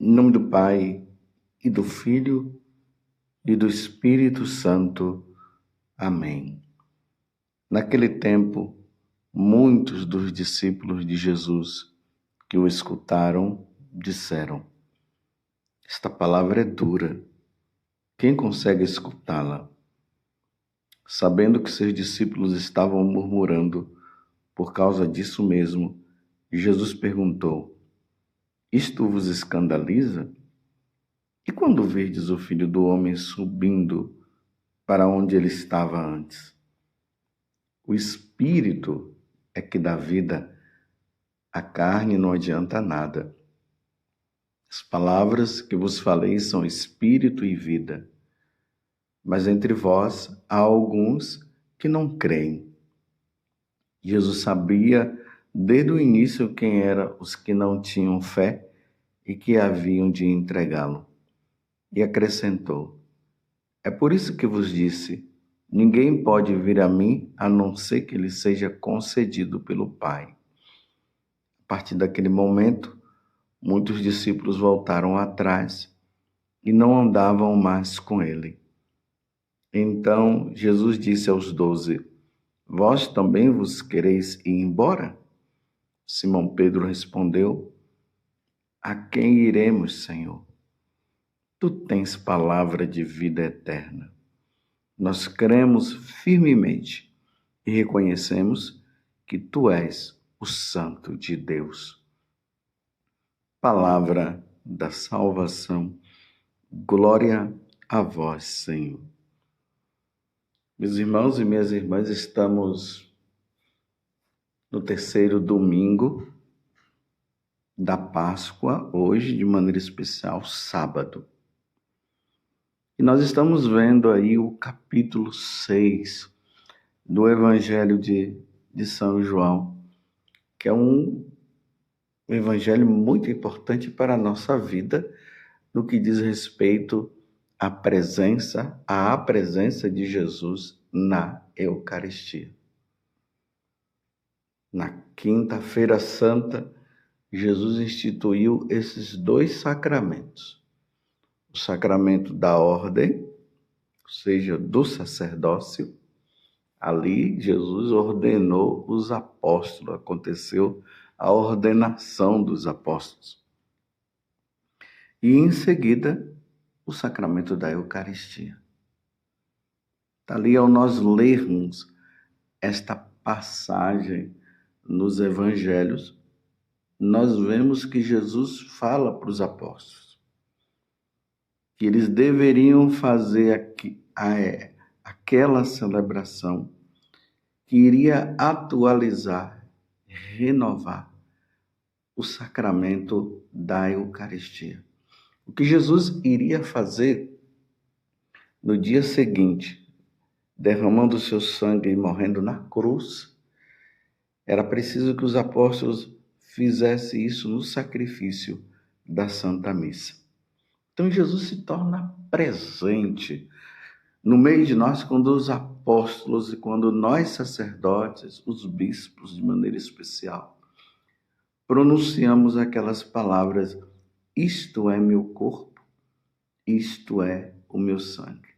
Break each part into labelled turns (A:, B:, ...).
A: Em nome do Pai, e do Filho, e do Espírito Santo. Amém. Naquele tempo, muitos dos discípulos de Jesus que o escutaram disseram: esta palavra é dura. Quem consegue escutá-la? Sabendo que seus discípulos estavam murmurando por causa disso mesmo, Jesus perguntou: isto vos escandaliza? E quando virdes o Filho do Homem subindo para onde ele estava antes? O Espírito é que dá vida, a carne não adianta nada. As palavras que vos falei são espírito e vida. Mas entre vós há alguns que não creem. Jesus sabia desde o início quem eram os que não tinham fé e que haviam de entregá-lo. E acrescentou: é por isso que vos disse, ninguém pode vir a mim a não ser que lhe seja concedido pelo Pai. A partir daquele momento, muitos discípulos voltaram atrás e não andavam mais com ele. Então Jesus disse aos 12: vós também vos quereis ir embora? Simão Pedro respondeu: a quem iremos, Senhor? Tu tens palavra de vida eterna. Nós cremos firmemente e reconhecemos que tu és o Santo de Deus. Palavra da salvação. Glória a vós, Senhor. Meus irmãos e minhas irmãs, estamos no terceiro domingo da Páscoa, hoje, de maneira especial, sábado. E nós estamos vendo aí o capítulo 6 do Evangelho de São João, que é um evangelho muito importante para a nossa vida, no que diz respeito à presença de Jesus na Eucaristia. Na Quinta-feira Santa, Jesus instituiu esses dois sacramentos. O sacramento da ordem, ou seja, do sacerdócio. Ali, Jesus ordenou os apóstolos, aconteceu a ordenação dos apóstolos. E, em seguida, o sacramento da Eucaristia. Ali, ao nós lermos esta passagem nos evangelhos, nós vemos que Jesus fala para os apóstolos que eles deveriam fazer aquela celebração que iria atualizar, renovar o sacramento da Eucaristia. O que Jesus iria fazer no dia seguinte, derramando o seu sangue e morrendo na cruz, era preciso que os apóstolos fizessem isso no sacrifício da Santa Missa. Então Jesus se torna presente no meio de nós quando os apóstolos e quando nós sacerdotes, os bispos de maneira especial, pronunciamos aquelas palavras: isto é meu corpo, isto é o meu sangue.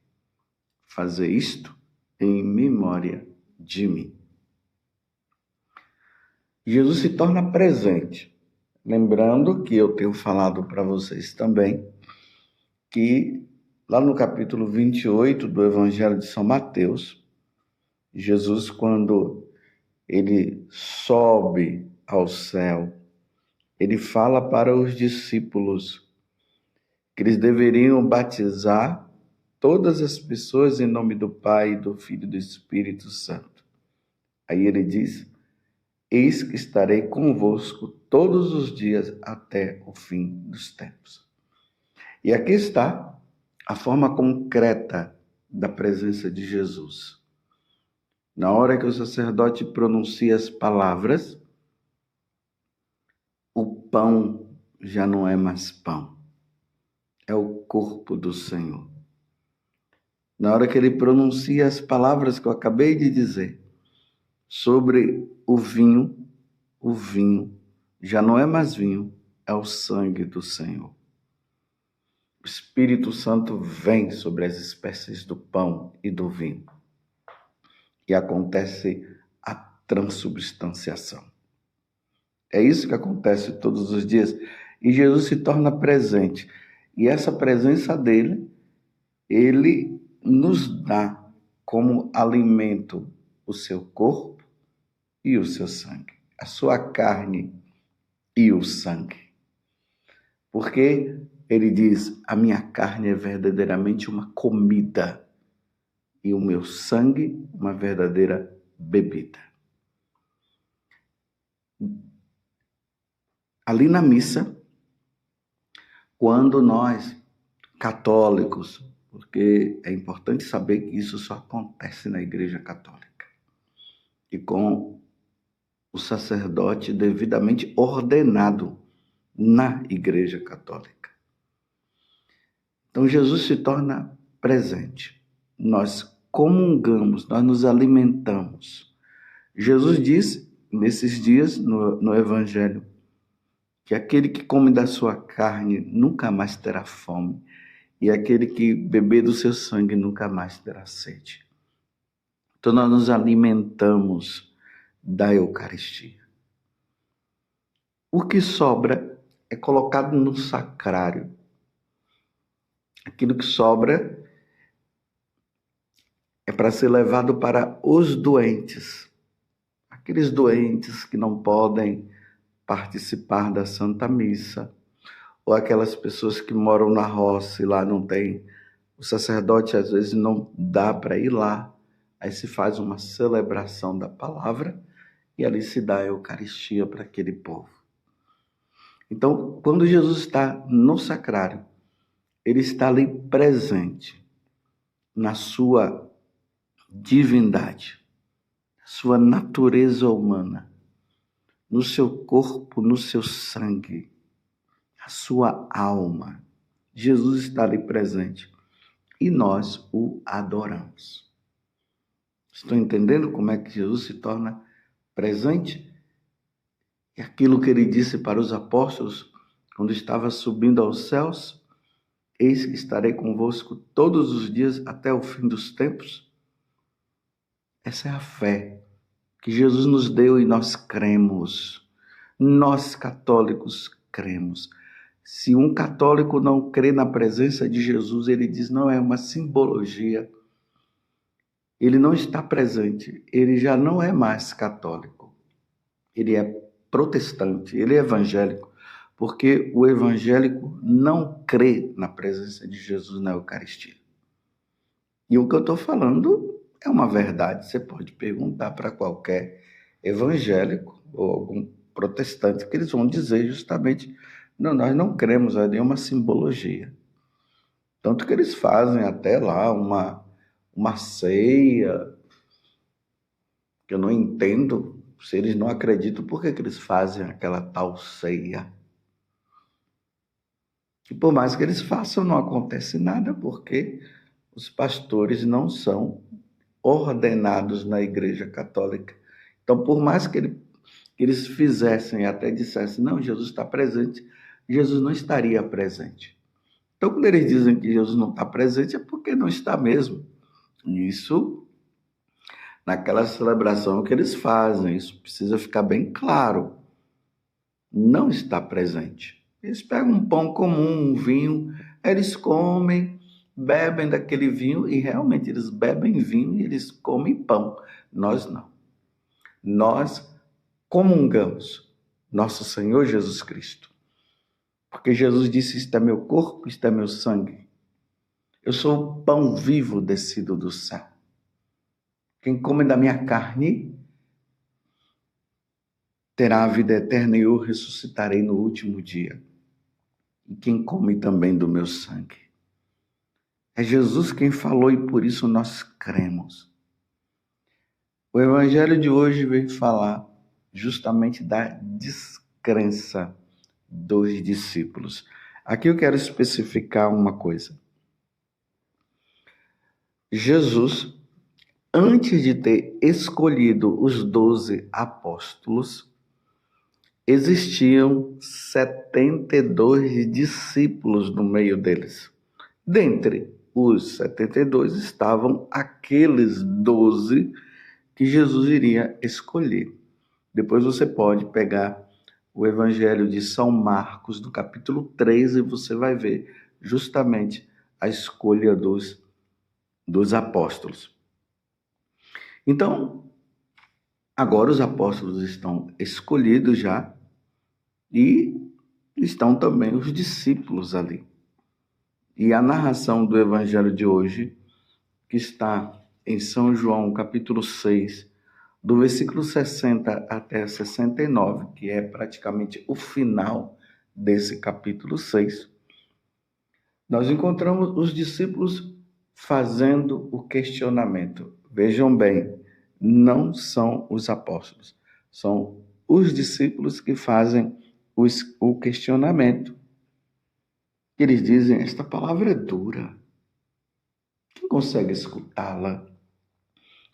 A: Fazer isto em memória de mim. Jesus se torna presente. Lembrando que eu tenho falado para vocês também que lá no capítulo 28 do Evangelho de São Mateus, Jesus, quando ele sobe ao céu, ele fala para os discípulos que eles deveriam batizar todas as pessoas em nome do Pai, do Filho e do Espírito Santo. Aí ele diz: eis que estarei convosco todos os dias até o fim dos tempos. E aqui está a forma concreta da presença de Jesus. Na hora que o sacerdote pronuncia as palavras, o pão já não é mais pão, é o corpo do Senhor. Na hora que ele pronuncia as palavras que eu acabei de dizer sobre o vinho já não é mais vinho, é o sangue do Senhor. o Espírito Santo vem sobre as espécies do pão e do vinho. E acontece a transubstanciação. É isso que acontece todos os dias. E Jesus se torna presente. E essa presença dele, ele nos dá como alimento o seu corpo e o seu sangue. A sua carne e o sangue. Porque ele diz, a minha carne é verdadeiramente uma comida e o meu sangue uma verdadeira bebida. Ali na missa, quando nós, católicos, porque é importante saber que isso só acontece na Igreja Católica, e com o sacerdote devidamente ordenado na Igreja Católica. Então Jesus se torna presente. Nós comungamos, nós nos alimentamos. Jesus disse nesses dias no Evangelho que aquele que come da sua carne nunca mais terá fome e aquele que beber do seu sangue nunca mais terá sede. Então nós nos alimentamos da Eucaristia. O que sobra é colocado no sacrário. Aquilo que sobra é para ser levado para os doentes. Aqueles doentes que não podem participar da Santa Missa, ou aquelas pessoas que moram na roça e lá não tem, o sacerdote às vezes não dá para ir lá, aí se faz uma celebração da palavra e ali se dá a Eucaristia para aquele povo. Então, quando Jesus está no sacrário, ele está ali presente na sua divindade, na sua natureza humana, no seu corpo, no seu sangue, a sua alma. Jesus está ali presente e nós o adoramos. Estão entendendo como é que Jesus se torna presente? E aquilo que ele disse para os apóstolos quando estava subindo aos céus, eis que estarei convosco todos os dias até o fim dos tempos. Essa é a fé que Jesus nos deu e nós cremos. Nós católicos cremos. Se um católico não crê na presença de Jesus, ele diz, não, é uma simbologia. Ele não está presente, ele já não é mais católico. Ele é protestante, ele é evangélico, porque o evangélico não crê na presença de Jesus na Eucaristia. E o que eu estou falando é uma verdade. Você pode perguntar para qualquer evangélico ou algum protestante que eles vão dizer justamente, não, nós não cremos, ali é uma simbologia. Tanto que eles fazem até lá uma ceia, que eu não entendo, se eles não acreditam, por que eles fazem aquela tal ceia? E por mais que eles façam, não acontece nada, porque os pastores não são ordenados na Igreja Católica. Então, por mais que eles fizessem, até dissessem, não, Jesus está presente, Jesus não estaria presente. Então, quando eles dizem que Jesus não está presente, é porque não está mesmo. Isso, naquela celebração que eles fazem, isso precisa ficar bem claro. Não está presente. Eles pegam um pão comum, um vinho, eles comem, bebem daquele vinho e realmente eles bebem vinho e eles comem pão. Nós não. Nós comungamos nosso Senhor Jesus Cristo. Porque Jesus disse, isto é meu corpo, isto é meu sangue. Eu sou o pão vivo descido do céu. Quem come da minha carne terá a vida eterna e eu ressuscitarei no último dia. E quem come também do meu sangue. É Jesus quem falou e por isso nós cremos. O evangelho de hoje veio falar justamente da descrença dos discípulos. Aqui eu quero especificar uma coisa. Jesus, antes de ter escolhido os 12 apóstolos, existiam 72 discípulos no meio deles. Dentre os 72 estavam aqueles 12 que Jesus iria escolher. Depois você pode pegar o Evangelho de São Marcos, do capítulo 3, e você vai ver justamente a escolha dos apóstolos. Então, agora os apóstolos estão escolhidos já e estão também os discípulos ali. E a narração do Evangelho de hoje, que está em São João, capítulo 6, do versículo 60 até 69, que é praticamente o final desse capítulo 6, nós encontramos os discípulos fazendo o questionamento. Vejam bem, não são os apóstolos, são os discípulos que fazem o questionamento. Eles dizem, esta palavra é dura. Quem consegue escutá-la?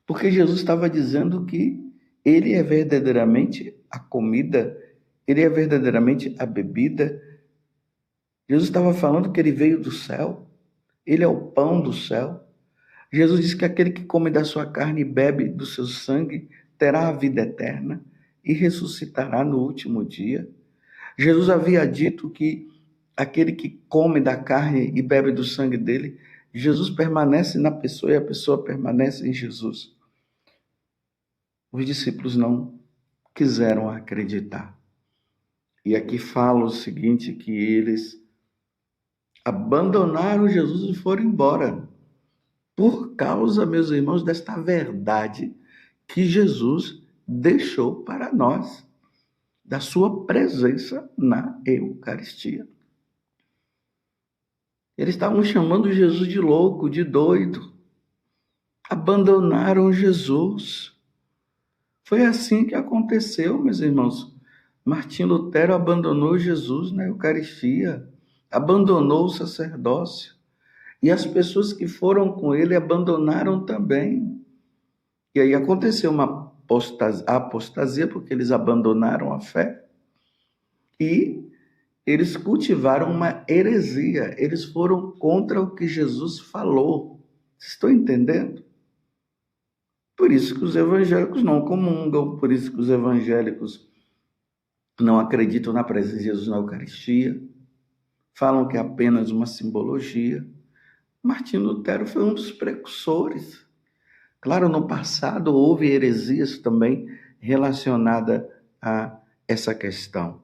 A: Porque Jesus estava dizendo que ele é verdadeiramente a comida, ele é verdadeiramente a bebida. Jesus estava falando que ele veio do céu, ele é o pão do céu. Jesus disse que aquele que come da sua carne e bebe do seu sangue terá a vida eterna e ressuscitará no último dia. Jesus havia dito que aquele que come da carne e bebe do sangue dele, Jesus permanece na pessoa e a pessoa permanece em Jesus. Os discípulos não quiseram acreditar. E aqui fala o seguinte, que eles abandonaram Jesus e foram embora. Por causa, meus irmãos, desta verdade que Jesus deixou para nós, da sua presença na Eucaristia. Eles estavam chamando Jesus de louco, de doido. Abandonaram Jesus. Foi assim que aconteceu, meus irmãos. Martim Lutero abandonou Jesus na Eucaristia, abandonou o sacerdócio. E as pessoas que foram com ele abandonaram também. E aí aconteceu uma apostasia, porque eles abandonaram a fé. E eles cultivaram uma heresia. Eles foram contra o que Jesus falou. Vocês estão entendendo? Por isso que os evangélicos não comungam, por isso que os evangélicos não acreditam na presença de Jesus na Eucaristia, falam que é apenas uma simbologia. Martim Lutero foi um dos precursores. Claro, no passado houve heresias também relacionadas a essa questão.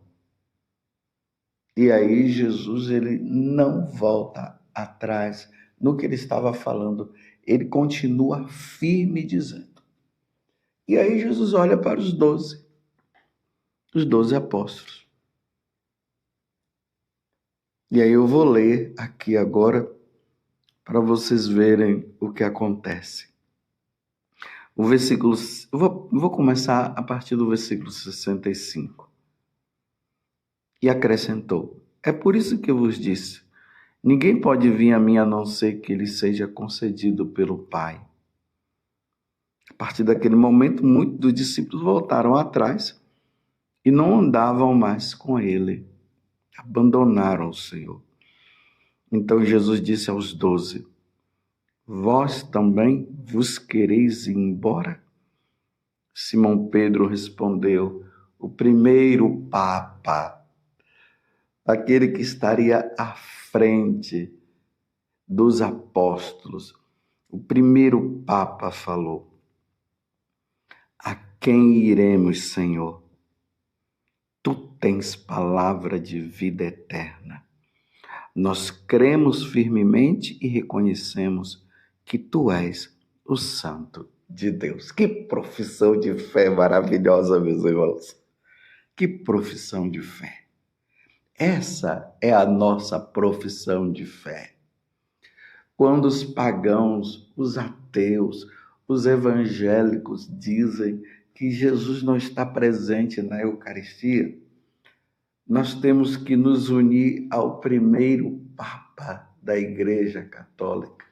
A: E aí Jesus, ele não volta atrás no que ele estava falando, ele continua firme dizendo. E aí Jesus olha para os 12 apóstolos. E aí eu vou ler aqui agora para vocês verem o que acontece. O versículo, vou começar a partir do versículo 65. E acrescentou, é por isso que eu vos disse, ninguém pode vir a mim a não ser que lhe seja concedido pelo Pai. A partir daquele momento, muitos dos discípulos voltaram atrás e não andavam mais com ele. Abandonaram o Senhor. Então Jesus disse aos 12, vós também vos quereis ir embora? Simão Pedro respondeu, o primeiro Papa, aquele que estaria à frente dos apóstolos, o primeiro Papa falou, a quem iremos, Senhor? Tu tens palavra de vida eterna. Nós cremos firmemente e reconhecemos que tu és o Santo de Deus. Que profissão de fé maravilhosa, meus irmãos. Que profissão de fé. Essa é a nossa profissão de fé. Quando os pagãos, os ateus, os evangélicos dizem que Jesus não está presente na Eucaristia, nós temos que nos unir ao primeiro Papa da Igreja Católica,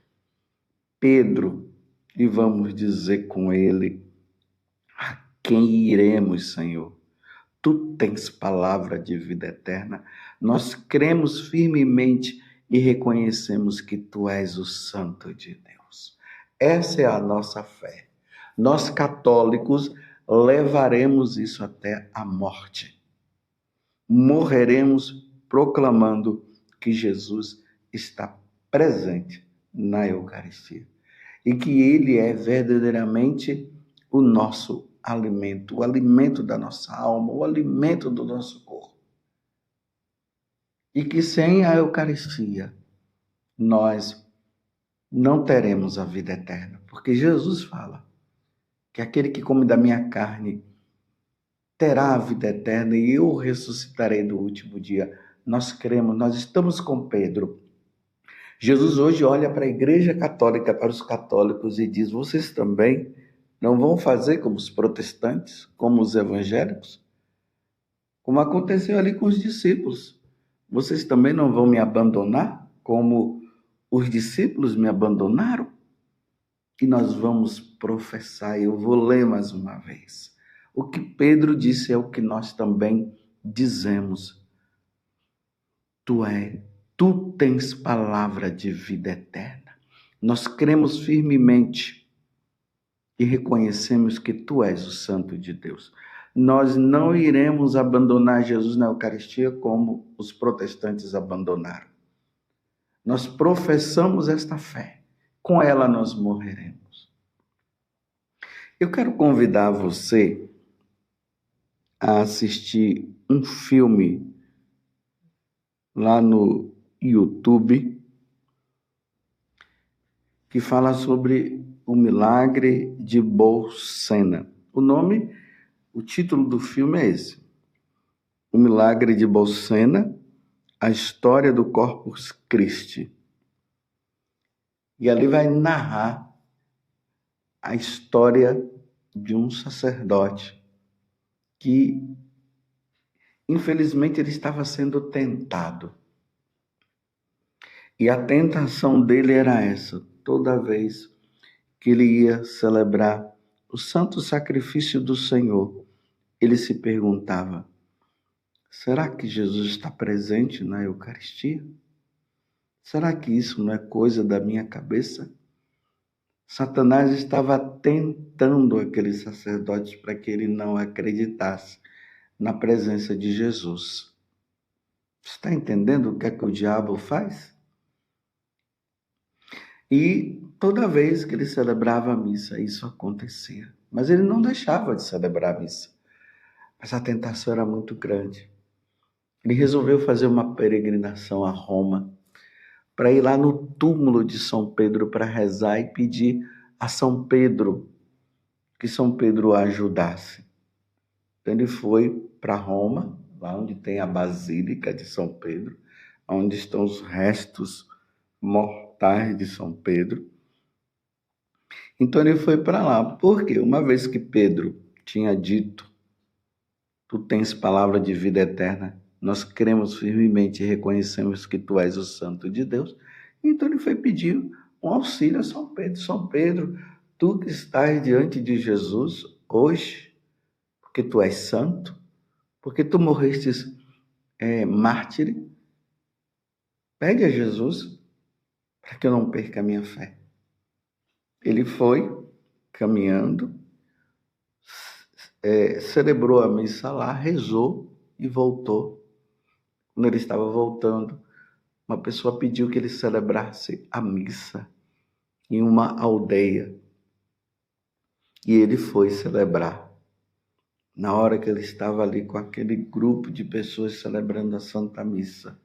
A: Pedro, e vamos dizer com ele, a quem iremos, Senhor? Tu tens palavra de vida eterna, nós cremos firmemente e reconhecemos que tu és o Santo de Deus. Essa é a nossa fé. Nós católicos levaremos isso até a morte. Morreremos proclamando que Jesus está presente na Eucaristia e que Ele é verdadeiramente o nosso alimento, o alimento da nossa alma, o alimento do nosso corpo. E que sem a Eucaristia nós não teremos a vida eterna, porque Jesus fala que aquele que come da minha carne terá a vida eterna e eu ressuscitarei no último dia. Nós cremos, nós estamos com Pedro. Jesus hoje olha para a Igreja Católica, para os católicos e diz: vocês também não vão fazer como os protestantes, como os evangélicos? Como aconteceu ali com os discípulos. Vocês também não vão me abandonar como os discípulos me abandonaram? E nós vamos professar, eu vou ler mais uma vez. O que Pedro disse é o que nós também dizemos. Tu tens palavra de vida eterna. Nós cremos firmemente e reconhecemos que tu és o Santo de Deus. Nós não iremos abandonar Jesus na Eucaristia como os protestantes abandonaram. Nós professamos esta fé. Com ela nós morreremos. Eu quero convidar você a assistir um filme lá no YouTube que fala sobre o milagre de Bolsena. O título do filme é esse: O Milagre de Bolsena, a história do Corpus Christi. E ali vai narrar a história de um sacerdote que, infelizmente, ele estava sendo tentado. E a tentação dele era essa: toda vez que ele ia celebrar o santo sacrifício do Senhor, ele se perguntava: será que Jesus está presente na Eucaristia? Será que isso não é coisa da minha cabeça? Satanás estava tentando aqueles sacerdotes para que ele não acreditasse na presença de Jesus. Você está entendendo o que é que o diabo faz? E toda vez que ele celebrava a missa, isso acontecia. Mas ele não deixava de celebrar a missa. Mas a tentação era muito grande. Ele resolveu fazer uma peregrinação a Roma para ir lá no túmulo de São Pedro para rezar e pedir a São Pedro que São Pedro o ajudasse. Então ele foi para Roma, lá onde tem a Basílica de São Pedro, onde estão os restos mortais de São Pedro. Então ele foi para lá, porque uma vez que Pedro tinha dito: tu tens palavra de vida eterna, nós cremos firmemente e reconhecemos que tu és o Santo de Deus. Então ele foi pedir um auxílio a São Pedro. São Pedro, tu que estás diante de Jesus hoje, porque tu és santo, porque tu morrestes mártir, pede a Jesus para que eu não perca a minha fé. Ele foi caminhando, celebrou a missa lá, rezou e voltou. Quando ele estava voltando, uma pessoa pediu que ele celebrasse a missa em uma aldeia. E ele foi celebrar. Na hora que ele estava ali com aquele grupo de pessoas celebrando a Santa Missa,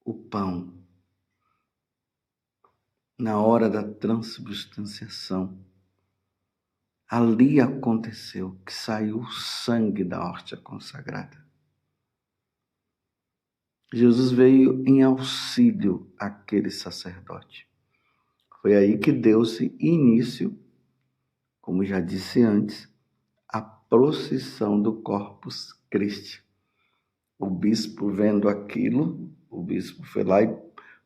A: o pão, na hora da transubstanciação, ali aconteceu que saiu o sangue da hóstia consagrada. Jesus veio em auxílio àquele sacerdote. Foi aí que deu-se início, como já disse antes, a procissão do Corpus Christi. O bispo, vendo aquilo, o bispo foi lá e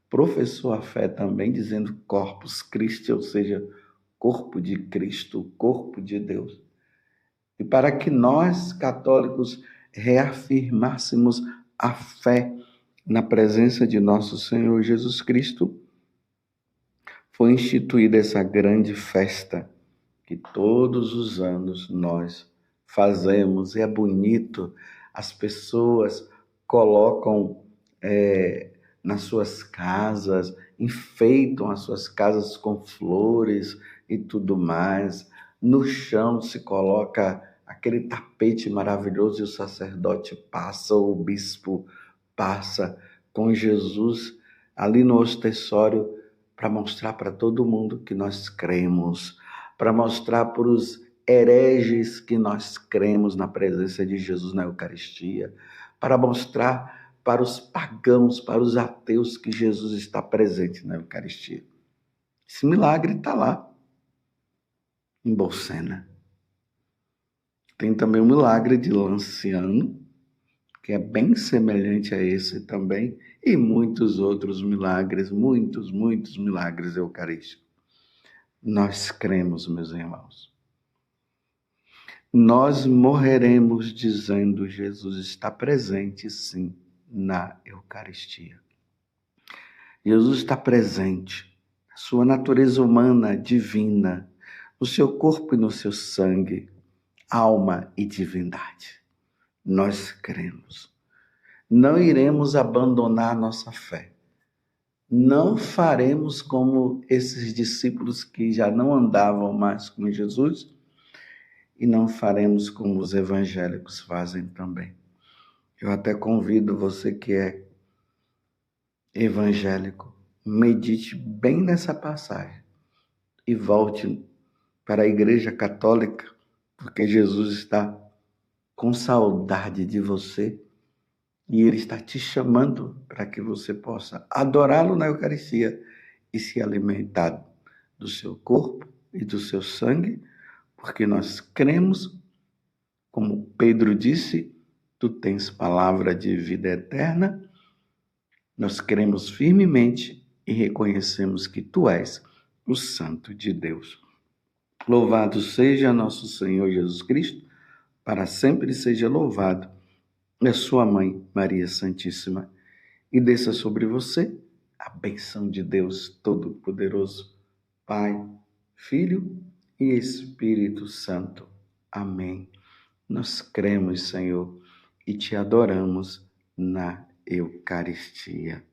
A: professou a fé também, dizendo Corpus Christi, ou seja, corpo de Cristo, corpo de Deus. E para que nós, católicos, reafirmássemos a fé na presença de nosso Senhor Jesus Cristo, foi instituída essa grande festa que todos os anos nós fazemos. E é bonito, as pessoas colocam nas suas casas, enfeitam as suas casas com flores e tudo mais. No chão se coloca aquele tapete maravilhoso e o sacerdote passa, o bispo passa com Jesus ali no ostensório para mostrar para todo mundo que nós cremos, para mostrar para os hereges que nós cremos na presença de Jesus na Eucaristia, para mostrar para os pagãos, para os ateus que Jesus está presente na Eucaristia. Esse milagre está lá, em Bolsena. Tem também o milagre de Lanciano, que é bem semelhante a esse também, e muitos outros milagres, muitos milagres eucarísticos. Nós cremos, meus irmãos. Nós morreremos dizendo: Jesus está presente, sim, na Eucaristia. Jesus está presente, na sua natureza humana, divina, no seu corpo e no seu sangue, alma e divindade. Nós cremos. Não iremos abandonar nossa fé. Não faremos como esses discípulos que já não andavam mais com Jesus, e não faremos como os evangélicos fazem também. Eu até convido você que é evangélico, medite bem nessa passagem e volte para a Igreja Católica, porque Jesus está com saudade de você e Ele está te chamando para que você possa adorá-lo na Eucaristia e se alimentar do seu corpo e do seu sangue, porque nós cremos, como Pedro disse, tu tens palavra de vida eterna. Nós cremos firmemente e reconhecemos que tu és o Santo de Deus. Louvado seja nosso Senhor Jesus Cristo, para sempre seja louvado, a sua mãe, Maria Santíssima, e desça sobre você a bênção de Deus Todo-Poderoso, Pai, Filho e Espírito Santo. Amém. Nós cremos, Senhor, e te adoramos na Eucaristia.